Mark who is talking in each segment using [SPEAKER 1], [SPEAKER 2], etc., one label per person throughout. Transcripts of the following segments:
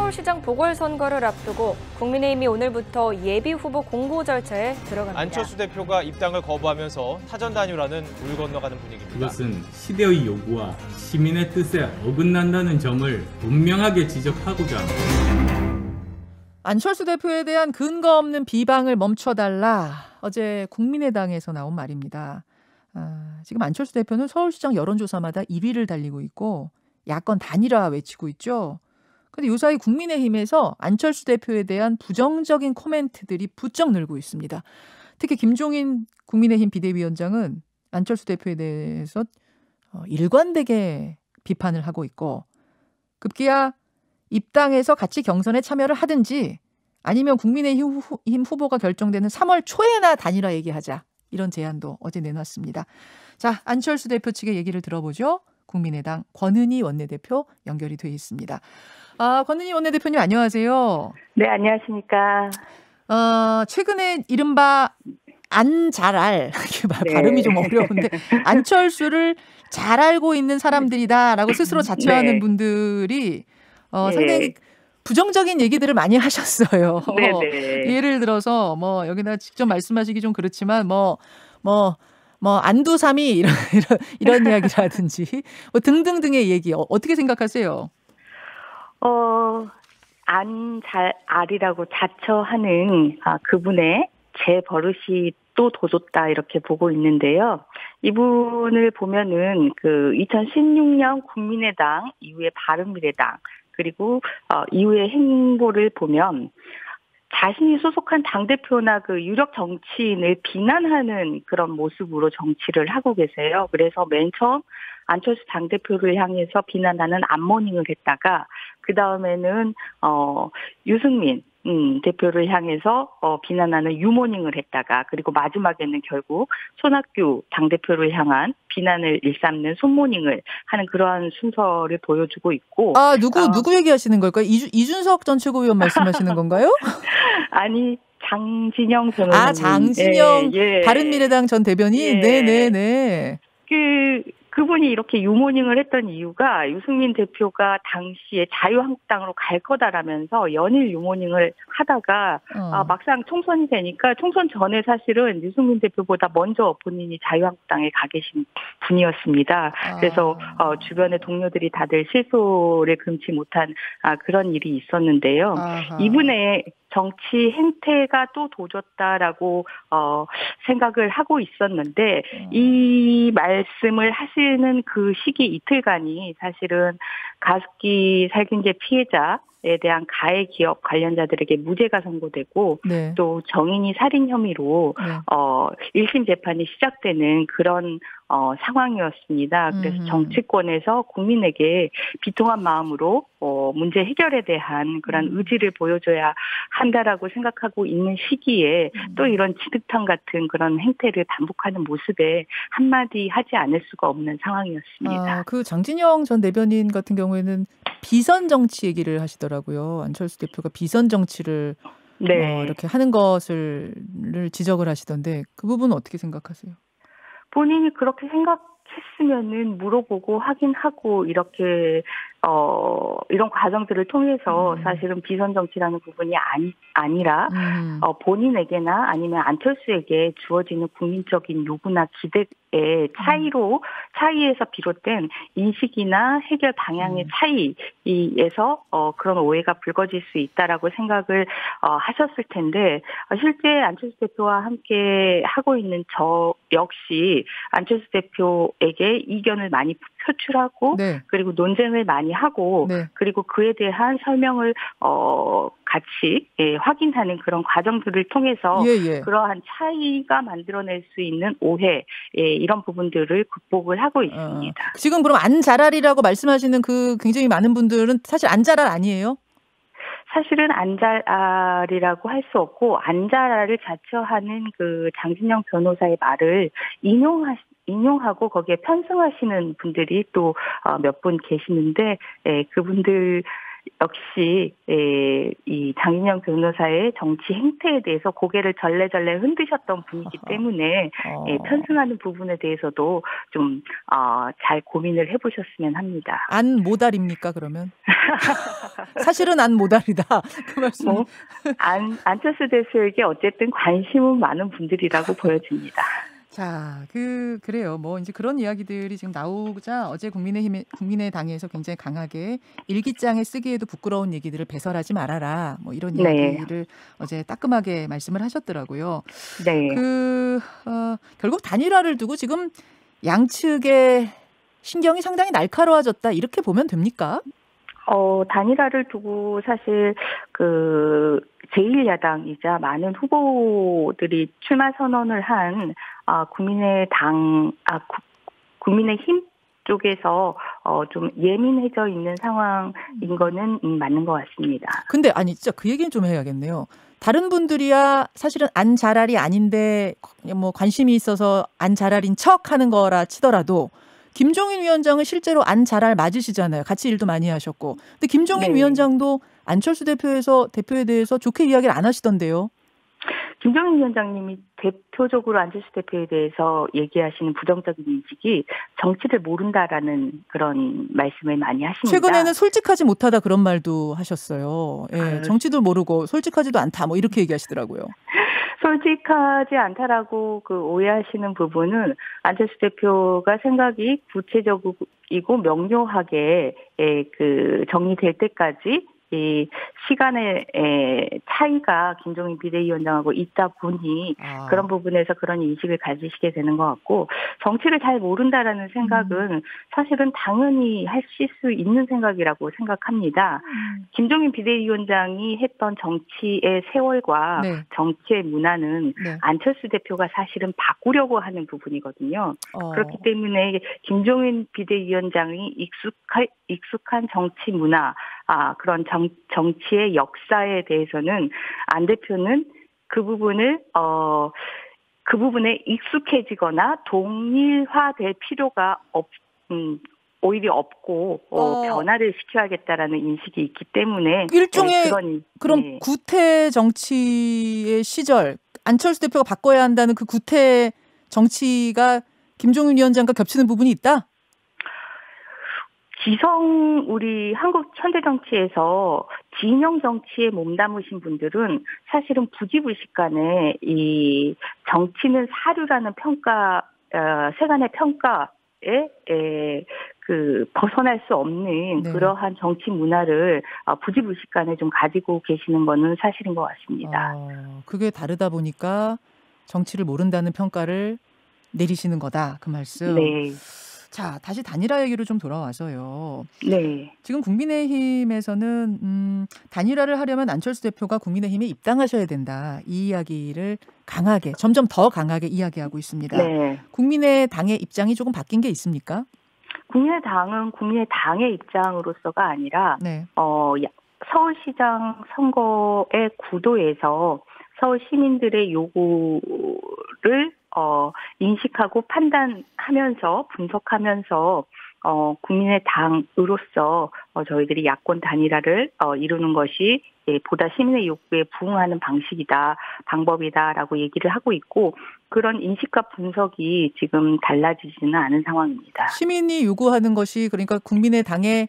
[SPEAKER 1] 서울시장 보궐선거를 앞두고 국민의힘이 오늘부터 예비후보 공고 절차에 들어갑니다.
[SPEAKER 2] 안철수 대표가 입당을 거부하면서 타전 단일화는 물 건너가는 분위기입니다.
[SPEAKER 3] 그것은 시대의 요구와 시민의 뜻에 어긋난다는 점을 분명하게 지적하고자 합니다.
[SPEAKER 4] 안철수 대표에 대한 근거 없는 비방을 멈춰달라. 어제 국민의당에서 나온 말입니다. 지금 안철수 대표는 서울시장 여론조사마다 1위를 달리고 있고 야권 단일화 외치고 있죠. 그런데 요사이 국민의힘에서 안철수 대표에 대한 부정적인 코멘트들이 부쩍 늘고 있습니다. 특히 김종인 국민의힘 비대위원장은 안철수 대표에 대해서 일관되게 비판을 하고 있고 급기야 입당해서 같이 경선에 참여를 하든지 아니면 국민의힘 후보가 결정되는 3월 초에나 단일화 얘기하자. 이런 제안도 어제 내놨습니다. 자, 안철수 대표 측의 얘기를 들어보죠. 국민의당 권은희 원내대표 연결이 돼 있습니다. 권은희 원내대표님 안녕하세요.
[SPEAKER 5] 네, 안녕하십니까.
[SPEAKER 4] 최근에 이른바 안잘알
[SPEAKER 5] 네.
[SPEAKER 4] 발음이 좀 어려운데 안철수를 잘 알고 있는 사람들이다라고 스스로 자처하는
[SPEAKER 5] 네.
[SPEAKER 4] 분들이 상당히 부정적인 얘기들을 많이 하셨어요.
[SPEAKER 5] 네네.
[SPEAKER 4] 예를 들어서 여기다 직접 말씀하시기 좀 그렇지만 안두삼이 이런 이야기라든지 등등등의 얘기 어떻게 생각하세요?
[SPEAKER 5] 안잘알이라고 자처하는 그분의 제 버릇이 또 도졌다 이렇게 보고 있는데요. 이분을 보면은 2016년 국민의당 이후에 바른미래당 그리고 이후의 행보를 보면 자신이 소속한 당대표나 유력 정치인을 비난하는 그런 모습으로 정치를 하고 계세요. 그래서 맨 처음 안철수 당대표를 향해서 비난하는 안모닝을 했다가 그 다음에는 유승민 대표를 향해서 비난하는 유모닝을 했다가 그리고 마지막에는 결국 손학규 당대표를 향한 비난을 일삼는 손모닝을 하는 그러한 순서를 보여주고 있고.
[SPEAKER 4] 누구 얘기하시는 걸까요? 이준석 전 최고위원 말씀하시는 건가요?
[SPEAKER 5] 아니, 장진영 변호사님.
[SPEAKER 4] 장진영 바른미래당 전 대변인? 네네네.
[SPEAKER 5] 그분이 이렇게 유모닝을 했던 이유가 유승민 대표가 당시에 자유한국당으로 갈 거다라면서 연일 유모닝을 하다가 막상 총선이 되니까 총선 전에 사실은 유승민 대표보다 먼저 본인이 자유한국당에 가 계신 분이었습니다. 그래서 주변의 동료들이 다들 실소를 금치 못한 그런 일이 있었는데요. 이분의 정치 행태가 또 도졌다라고 생각을 하고 있었는데 이 말씀을 하시는 그 시기 이틀간이 사실은 가습기 살균제 피해자에 대한 가해 기업 관련자들에게 무죄가 선고되고 또 정인이 살인 혐의로 1심 재판이 시작되는 그런 상황이었습니다. 그래서 정치권에서 국민에게 비통한 마음으로 문제 해결에 대한 그런 의지를 보여줘야 한다라고 생각하고 있는 시기에 또 이런 진흙탕 같은 그런 행태를 반복하는 모습에 한마디 하지 않을 수가 없는 상황이었습니다.
[SPEAKER 4] 장진영 전 대변인 같은 경우에는 비선 정치 얘기를 하시더라고요. 안철수 대표가 비선 정치를 이렇게 하는 것을 지적을 하시던데 그 부분은 어떻게 생각하세요?
[SPEAKER 5] 본인이 그렇게 생각했으면은 물어보고 확인하고 이렇게 이런 과정들을 통해서 사실은 비선 정치라는 부분이 아니라 본인에게나 아니면 안철수에게 주어지는 국민적인 요구나 기대의 차이에서 비롯된 인식이나 해결 방향의 차이에서 그런 오해가 불거질 수 있다라고 생각을 하셨을 텐데 실제 안철수 대표와 함께 하고 있는 저 역시 안철수 대표에게 이견을 많이 표출하고 그리고 논쟁을 많이 하고 그리고 그에 대한 설명을 같이 확인하는 그런 과정들을 통해서 그러한 차이가 만들어낼 수 있는 오해 이런 부분들을 극복을 하고 있습니다.
[SPEAKER 4] 지금 그럼 안잘알이라고 말씀하시는 그 굉장히 많은 분들은 사실 안잘알 아니에요?
[SPEAKER 5] 사실은 안잘알이라고 할 수 없고 안잘알을 자처하는 그 장진영 변호사의 말을 인용하고 거기에 편승하시는 분들이 또 몇 분 계시는데 그분들 역시 이 장윤영 변호사의 정치 행태에 대해서 고개를 절레절레 흔드셨던 분이기 때문에 편승하는 부분에 대해서도 좀 잘 고민을 해보셨으면 합니다.
[SPEAKER 4] 안 모달입니까 그러면? 사실은 안 모달이다. 그 말씀.
[SPEAKER 5] 안철수 대표에게 어쨌든 관심은 많은 분들이라고 보여집니다.
[SPEAKER 4] 자, 그래요. 뭐 이제 그런 이야기들이 지금 나오자 어제 국민의당에서 굉장히 강하게 일기장에 쓰기에도 부끄러운 얘기들을 배설하지 말아라. 뭐 이런 이야기를 어제 따끔하게 말씀을 하셨더라고요.
[SPEAKER 5] 네.
[SPEAKER 4] 결국 단일화를 두고 지금 양측의 신경이 상당히 날카로워졌다. 이렇게 보면 됩니까?
[SPEAKER 5] 단일화를 두고 사실 제1야당이자 많은 후보들이 출마 선언을 한 국민의힘 쪽에서 좀 예민해져 있는 상황인 거는 맞는 것 같습니다.
[SPEAKER 4] 근데 아니 진짜 그 얘기는 좀 해야겠네요. 다른 분들이야 사실은 안 자랄이 아닌데 뭐 관심이 있어서 안 자랄인 척 하는 거라 치더라도 김종인 위원장은 실제로 안 자랄 맞으시잖아요. 같이 일도 많이 하셨고. 근데 김종인 위원장도 안철수 대표에 대해서 좋게 이야기를 안 하시던데요.
[SPEAKER 5] 김종인 위원장님이 대표적으로 안철수 대표에 대해서 얘기하시는 부정적인 인식이 정치를 모른다라는 그런 말씀을 많이 하십니다.
[SPEAKER 4] 최근에는 솔직하지 못하다 그런 말도 하셨어요. 예, 정치도 모르고 솔직하지도 않다 뭐 이렇게 얘기하시더라고요. 솔직하지
[SPEAKER 5] 않다라고 오해하시는 부분은 안철수 대표가 생각이 구체적이고 명료하게 정리될 때까지 이 시간의 차이가 김종인 비대위원장하고 있다 보니 그런 부분에서 그런 인식을 가지시게 되는 것 같고, 정치를 잘 모른다라는 생각은 사실은 당연히 하실 수 있는 생각이라고 생각합니다. 김종인 비대위원장이 했던 정치의 세월과 정치의 문화는 안철수 대표가 사실은 바꾸려고 하는 부분이거든요. 그렇기 때문에 김종인 비대위원장이 익숙한 정치 문화, 그런 정치의 역사에 대해서는 안 대표는 그 부분에 익숙해지거나 동일화될 필요가 오히려 없고 변화를 시켜야겠다라는 인식이 있기 때문에
[SPEAKER 4] 일종의 그런 구태 정치의 시절, 안철수 대표가 바꿔야 한다는 그 구태 정치가 김종인 위원장과 겹치는 부분이 있다?
[SPEAKER 5] 우리 한국 현대 정치에서 진영 정치에 몸담으신 분들은 사실은 부지불식간에 이 정치는 사류라는 세간의 평가에 벗어날 수 없는 그러한 정치 문화를 부지불식간에 좀 가지고 계시는 거는 사실인 것 같습니다.
[SPEAKER 4] 그게 다르다 보니까 정치를 모른다는 평가를 내리시는 거다, 그 말씀.
[SPEAKER 5] 네.
[SPEAKER 4] 자, 다시 단일화 얘기로 좀 돌아와서요.
[SPEAKER 5] 네.
[SPEAKER 4] 지금 국민의힘에서는 단일화를 하려면 안철수 대표가 국민의힘에 입당하셔야 된다. 이 이야기를 점점 더 강하게 이야기하고 있습니다.
[SPEAKER 5] 네.
[SPEAKER 4] 국민의당의 입장이 조금 바뀐 게 있습니까?
[SPEAKER 5] 국민의당은 국민의당의 입장으로서가 아니라 서울시장 선거의 구도에서 서울 시민들의 요구를 인식하고 판단하면서 분석하면서 국민의당으로서 저희들이 야권 단일화를 이루는 것이 보다 시민의 요구에 부응하는 방법이다라고 얘기를 하고 있고, 그런 인식과 분석이 지금 달라지지는 않은 상황입니다.
[SPEAKER 4] 시민이 요구하는 것이 그러니까 국민의힘에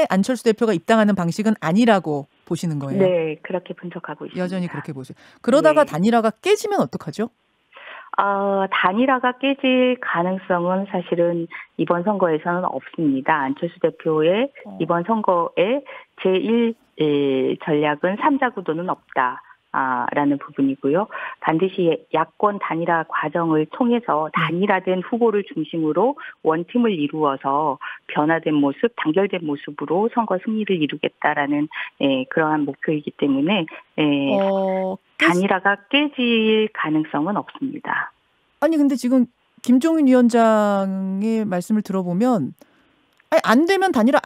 [SPEAKER 4] 안철수 대표가 입당하는 방식은 아니라고 보시는 거예요?
[SPEAKER 5] 네, 그렇게 분석하고 있습니다.
[SPEAKER 4] 여전히 그렇게 보세요. 그러다가 단일화가 깨지면 어떡하죠?
[SPEAKER 5] 단일화가 깨질 가능성은 사실은 이번 선거에서는 없습니다. 안철수 대표의 이번 선거의 제1 전략은 3자 구도는 없다. 라는 부분이고요. 반드시 야권 단일화 과정을 통해서 단일화된 후보를 중심으로 원팀을 이루어서 변화된 모습, 단결된 모습으로 선거 승리를 이루겠다라는 그러한 목표이기 때문에 단일화가 깨질 가능성은 없습니다.
[SPEAKER 4] 아니 근데 지금 김종인 위원장의 말씀을 들어보면 안 되면 단일화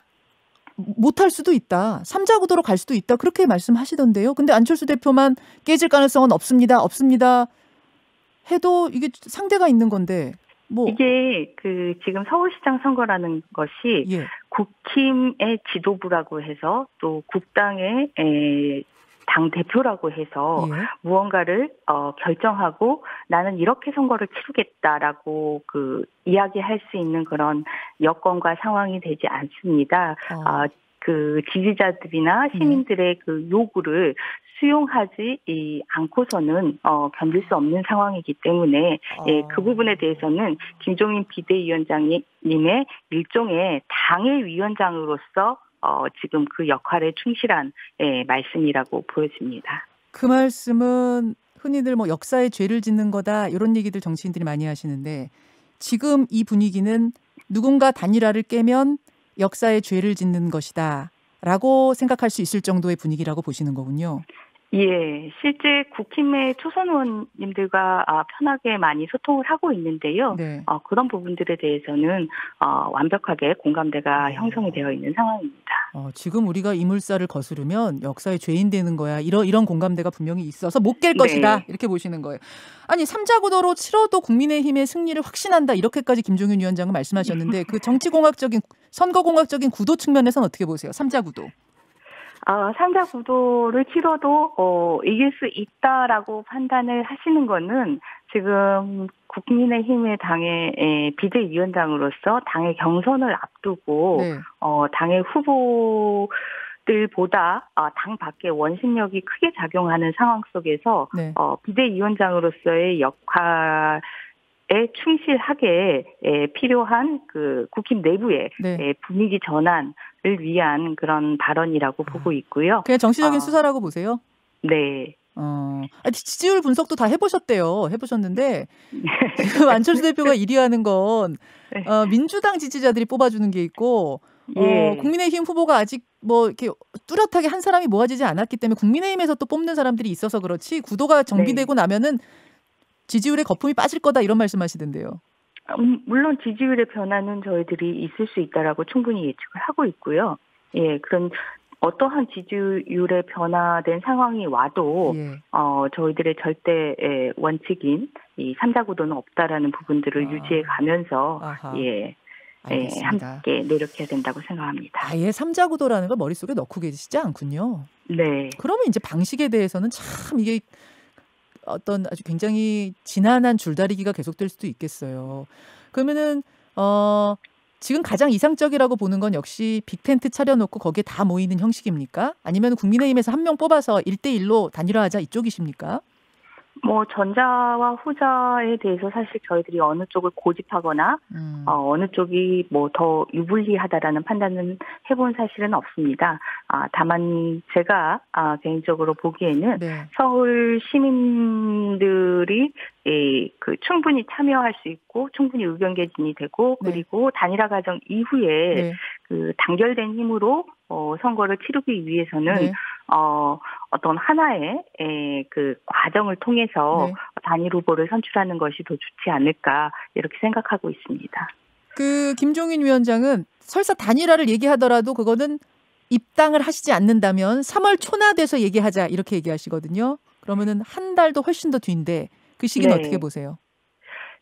[SPEAKER 4] 못할 수도 있다. 3자 구도로 갈 수도 있다. 그렇게 말씀하시던데요. 근데 안철수 대표만 깨질 가능성은 없습니다. 해도 이게 상대가 있는 건데.
[SPEAKER 5] 이게 지금 서울시장 선거라는 것이 국힘의 지도부라고 해서 또 국당의 당 대표라고 해서
[SPEAKER 4] 예.
[SPEAKER 5] 무언가를 결정하고 나는 이렇게 선거를 치르겠다라고 이야기할 수 있는 그런 여건과 상황이 되지 않습니다. 그 지지자들이나 시민들의 그 요구를 수용하지 않고서는 견딜 수 없는 상황이기 때문에 그 부분에 대해서는 김종인 비대위원장님의 일종의 당의 위원장으로서 지금 그 역할에 충실한 말씀이라고 보여집니다.
[SPEAKER 4] 그 말씀은 흔히들 뭐 역사에 죄를 짓는 거다 이런 얘기들 정치인들이 많이 하시는데 지금 이 분위기는 누군가 단일화를 깨면 역사에 죄를 짓는 것이다 라고 생각할 수 있을 정도의 분위기라고 보시는 거군요.
[SPEAKER 5] 예, 실제 국힘의 초선 의원님들과 편하게 많이 소통을 하고 있는데요.
[SPEAKER 4] 네.
[SPEAKER 5] 그런 부분들에 대해서는 완벽하게 공감대가 형성이 되어 있는 상황입니다.
[SPEAKER 4] 지금 우리가 이 물살을 거스르면 역사의 죄인 되는 거야. 이런 공감대가 분명히 있어서 못 깰 것이다. 이렇게 보시는 거예요. 아니 3자 구도로 치러도 국민의힘의 승리를 확신한다. 이렇게까지 김종인 위원장은 말씀하셨는데 그 정치공학적인 선거공학적인 구도 측면에서는 어떻게 보세요? 3자 구도.
[SPEAKER 5] 3자 구도를 치러도 이길 수 있다라고 판단을 하시는 거는 지금 국민의힘의 당의 비대위원장으로서 당의 경선을 앞두고
[SPEAKER 4] 네.
[SPEAKER 5] 당의 후보들보다 당 밖의 원심력이 크게 작용하는 상황 속에서
[SPEAKER 4] 네.
[SPEAKER 5] 비대위원장으로서의 역할에 충실하게 필요한 그 국힘 내부의
[SPEAKER 4] 네.
[SPEAKER 5] 분위기 전환을 위한 그런 발언이라고 보고 있고요.
[SPEAKER 4] 그냥 정치적인 수사라고 보세요?
[SPEAKER 5] 네.
[SPEAKER 4] 지지율 분석도 다 해보셨는데 지금 안철수 대표가 1위 하는 건 민주당 지지자들이 뽑아주는 게 있고 국민의힘 후보가 아직 뭐 이렇게 뚜렷하게 한 사람이 모아지지 않았기 때문에 국민의힘에서 또 뽑는 사람들이 있어서 그렇지 구도가 정비되고 나면은 지지율에 거품이 빠질 거다 이런 말씀하시던데요.
[SPEAKER 5] 물론 지지율의 변화는 저희들이 있을 수 있다라고 충분히 예측을 하고 있고요. 예, 그런 어떠한 지지율의 변화된 상황이 와도 저희들의 절대 원칙인 이 3자 구도는 없다라는 부분들을 유지해 가면서 함께 노력해야 된다고 생각합니다.
[SPEAKER 4] 아예 3자 구도라는 걸 머릿속에 넣고 계시지 않군요.
[SPEAKER 5] 네.
[SPEAKER 4] 그러면 이제 방식에 대해서는 참 이게 어떤 아주 굉장히 지난한 줄다리기가 계속될 수도 있겠어요. 그러면은 지금 가장 이상적이라고 보는 건 역시 빅텐트 차려놓고 거기에 다 모이는 형식입니까? 아니면 국민의힘에서 한 명 뽑아서 1대1로 단일화하자 이쪽이십니까?
[SPEAKER 5] 뭐 전자와 후자에 대해서 사실 저희들이 어느 쪽을 고집하거나 어느 쪽이 뭐 더 유불리하다라는 판단은 해본 사실은 없습니다. 다만 제가 개인적으로 보기에는 서울 시민들이 충분히 참여할 수 있고 충분히 의견 개진이 되고 그리고 단일화 과정 이후에 그 단결된 힘으로 선거를 치르기 위해서는 어떤 하나의 그 과정을 통해서 단일 후보를 선출하는 것이 더 좋지 않을까 이렇게 생각하고 있습니다.
[SPEAKER 4] 그 김종인 위원장은 설사 단일화를 얘기하더라도 그거는 입당을 하시지 않는다면 3월 초나 돼서 얘기하자 이렇게 얘기하시거든요. 그러면은 한 달도 훨씬 더 뒤인데 그 시기는 어떻게 보세요?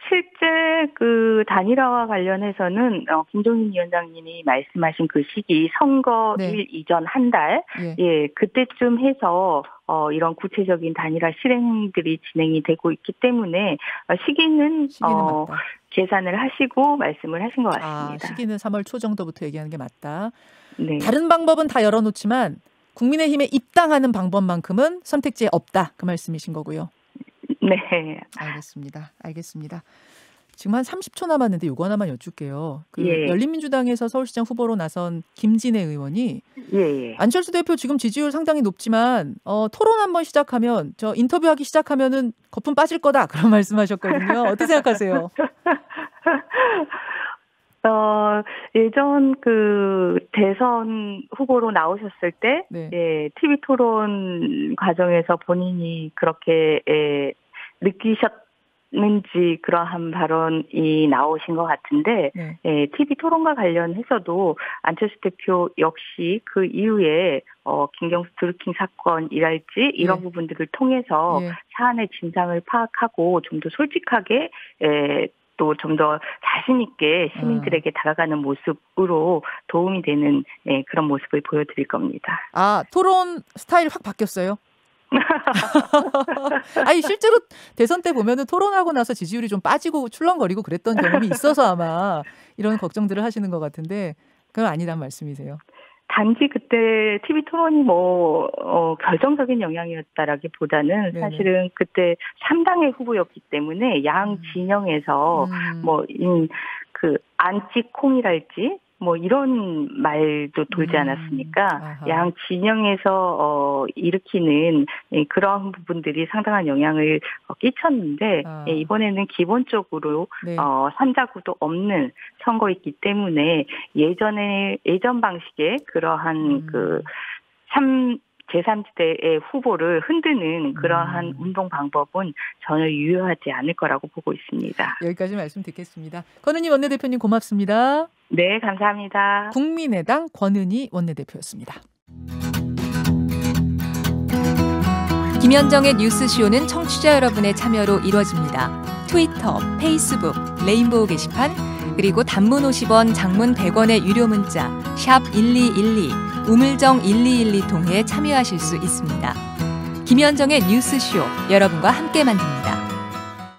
[SPEAKER 5] 실제 그 단일화와 관련해서는 김종인 위원장님이 말씀하신 그 시기 선거일 이전 한 달, 그때쯤 해서 이런 구체적인 단일화 실행들이 진행이 되고 있기 때문에 시기는 맞다. 계산을 하시고 말씀을 하신 것 같습니다.
[SPEAKER 4] 시기는 3월 초 정도부터 얘기하는 게 맞다.
[SPEAKER 5] 네.
[SPEAKER 4] 다른 방법은 다 열어놓지만 국민의힘에 입당하는 방법만큼은 선택지에 없다. 그 말씀이신 거고요.
[SPEAKER 5] 네.
[SPEAKER 4] 알겠습니다. 지금 한 30초 남았는데 요거 하나만 여쭐게요. 열린민주당에서 서울시장 후보로 나선 김진애 의원이 안철수 대표 지금 지지율 상당히 높지만 토론 한번 시작하면 저 인터뷰하기 시작하면은 거품 빠질 거다 그런 말씀하셨거든요. 어떻게 생각하세요?
[SPEAKER 5] 예전 그 대선 후보로 나오셨을 때, TV 토론 과정에서 본인이 그렇게 느끼셨는지 그러한 발언이 나오신 것 같은데, TV 토론과 관련해서도 안철수 대표 역시 그 이후에 김경수 드루킹 사건이랄지 이런 부분들을 통해서 사안의 진상을 파악하고 좀 더 솔직하게 또 좀 더 자신 있게 시민들에게 다가가는 모습으로 도움이 되는 그런 모습을 보여드릴 겁니다.
[SPEAKER 4] 아, 토론 스타일 확 바뀌었어요? 아니 실제로 대선 때 보면은 토론하고 나서 지지율이 좀 빠지고 출렁거리고 그랬던 경험이 있어서 아마 이런 걱정들을 하시는 것 같은데 그건 아니란 말씀이세요?
[SPEAKER 5] 단지 그때 TV 토론이 결정적인 영향이었다라기보다는
[SPEAKER 4] 네네.
[SPEAKER 5] 사실은 그때 3당의 후보였기 때문에 양 진영에서 안티콩이랄지 이런 말도 돌지 않았습니까?
[SPEAKER 4] 아하.
[SPEAKER 5] 양 진영에서 일으키는 그런 부분들이 상당한 영향을 끼쳤는데 이번에는 기본적으로
[SPEAKER 4] 네.
[SPEAKER 5] 삼자구도 없는 선거이기 때문에 예전 방식의 그러한 제3지대의 후보를 흔드는 그러한 운동 방법은 전혀 유효하지 않을 거라고 보고 있습니다.
[SPEAKER 4] 여기까지 말씀 듣겠습니다. 권은희 원내대표님 고맙습니다.
[SPEAKER 5] 네, 감사합니다.
[SPEAKER 4] 국민의당 권은희 원내대표였습니다.
[SPEAKER 1] 김현정의 뉴스쇼는 청취자 여러분의 참여로 이루어집니다. 트위터, 페이스북, 레인보우 게시판, 그리고 단문 50원, 장문 100원의 유료 문자 샵 1212, 우물정 1212 통해 참여하실 수 있습니다. 김현정의 뉴스쇼, 여러분과 함께 만듭니다.